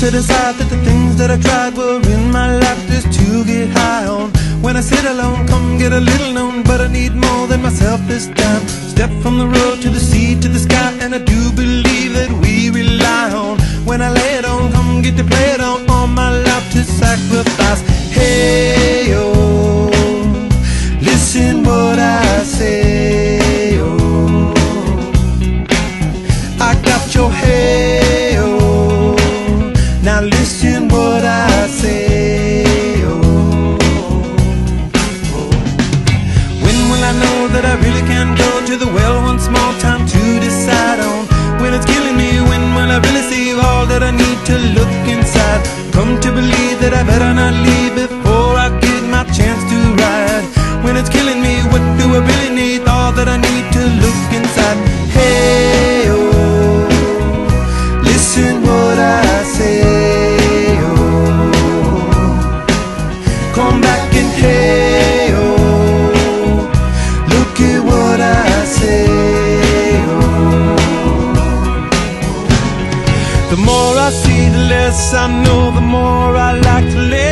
to decide that the things that I tried were in my life just to get high on. When I sit alone, come get a little known, but I need more than myself this time. Step from the road to the sea to the sky, and I do believe that we rely on. When I lay it on, come get to play it on, all my life to sacrifice. Hey, oh, listen what I say, oh, I got your hey, oh, now listen what I say, oh, when will I know that I really can go to the well one small time to decide on? When it's killing me, when will I really see all that I need to look inside? Come to believe that I better not leave before I get my chance to ride. When it's killing me, what do I really need? All that I need to look inside. Hey, oh, listen what I say, oh, come back and hey, oh, look at what I say, oh. The more I see, the less I know, the more I like to live.